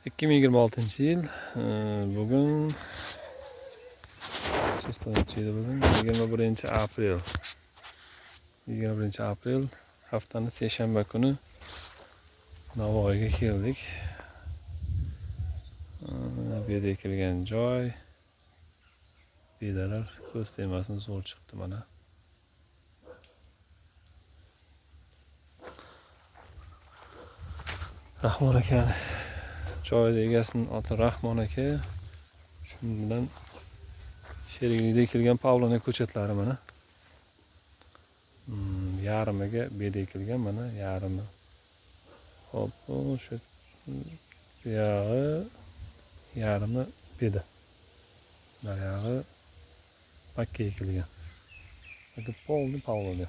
2026-yil bugun chestonchiydi bugun 21-aprel. 21-aprel haftaning seshanba kuni Navoiyga keldik. Bu yerda ekilgan joy, bedalar ko'z tegmasin zo'r chiqdi mana. Rahmon aka joyda egasining oti Rahmon aka. Shuning bilan sheriklikda ekilgan Pavlona ko'chatlari mana. Yarimiga beda ekilgan mana, yarimi. Hop, o'sha buyog'i yarimi beda. Buyog'i makka ekilgan. Bu polni Pavlona.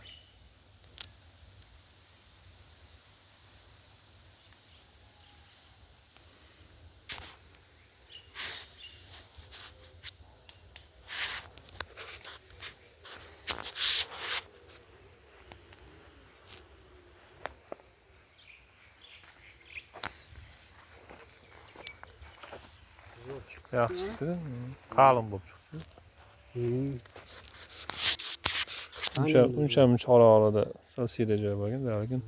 Yaxshi chiqdi. Qalin bo'lib chiqdi. Uncha oralida sasiyda joy bo'lgan, lekin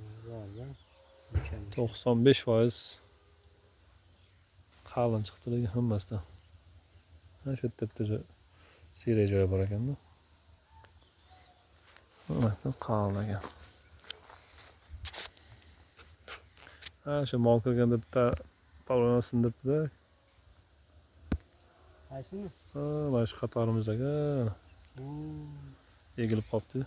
95% qalin chiqdi lekin hammasidan. Mana shu yerda siyra joy bor ekanda. Mana qalin ekan. Shu mol kirganda bitta palona sindirdi-da. Qaysini? Mana shu qatorimizdagi egilib qolibdi.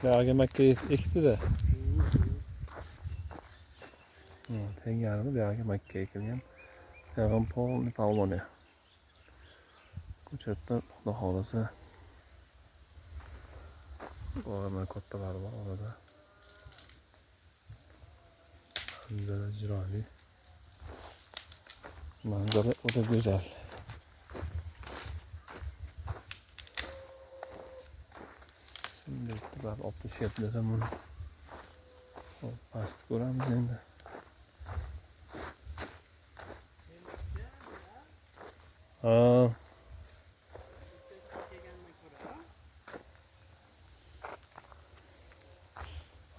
Yağga makka ekibdi-da. Tengarimi yağga makka ekilgan. Yag'im polni Pavlona. Ko'chatda xudo xolasa mana kattalari bor orada. Manzara chiroyli. Manzara o'ta go'zal. Şimdi bak optishyapti buni. Hop, pastni ko'ramiz endi.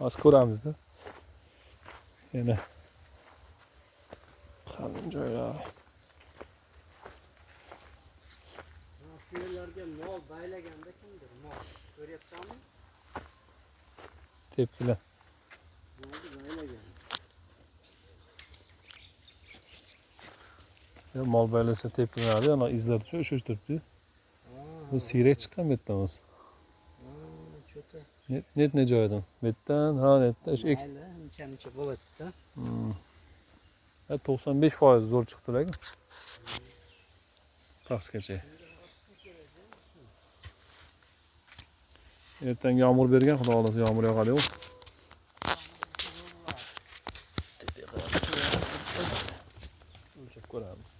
Az ko'ramiz-da. Yana qalin joylar. Shu yerlarga mol baylaganda kimdir? Mol. Ko'ryapsanmi? Tepkilar. Molni baylagan. Mol baylasa tepkilanadi, ana izlar shu turibdi. Bu siyrak chiqqan bu yerdan o'zi. Net ne joydan? Betdan, netdan. Mayli, uncha bo'ladi-da. 95% zo'r chiqdi lekin. Pastgacha. Ertaga yomg'ir bergan, xudo xolasa yomg'ir yog'adi-yu. O'lchab ko'ramiz.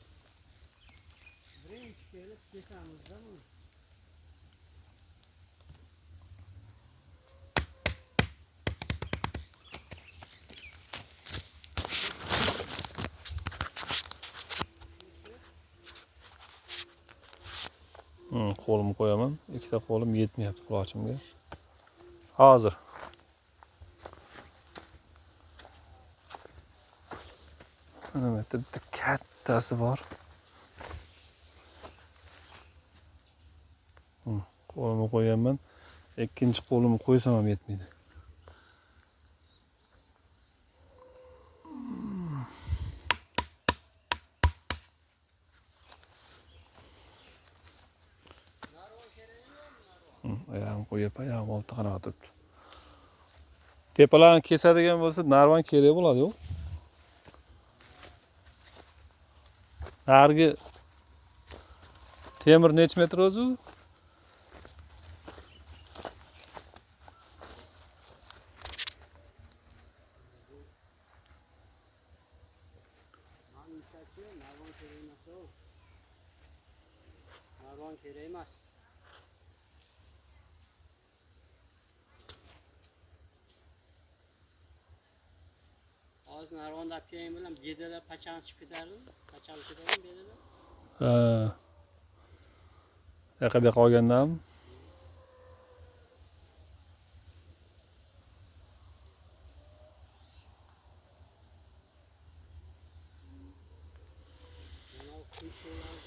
Birinchi kelib kesamizda bu. Qo'limni qo'yaman. Ikkita qo'lim yetmayapti qulochimga. Hozir. Mana bu yerda bitta kattasi bor. Qo'limni qo'yaman. Ikkinchi qo'limni qo'ysam ham yetmaydi. Ayağım qo'yib, ayağım olti qanot turibdi. Tepalarni kesadigan bo'lsa, narvon kerak bo'ladi-ku. Nargi temir necha metr o'zi? narvon kerak emas o. Narvon kerak emas. Hozir narvonni olib keling bilan bedalar pachani chiqib ketadi. Pachali ketadi bedalar. Ha. Yoqa bu yoqqa olgandami? Mana o qiyshiqlarni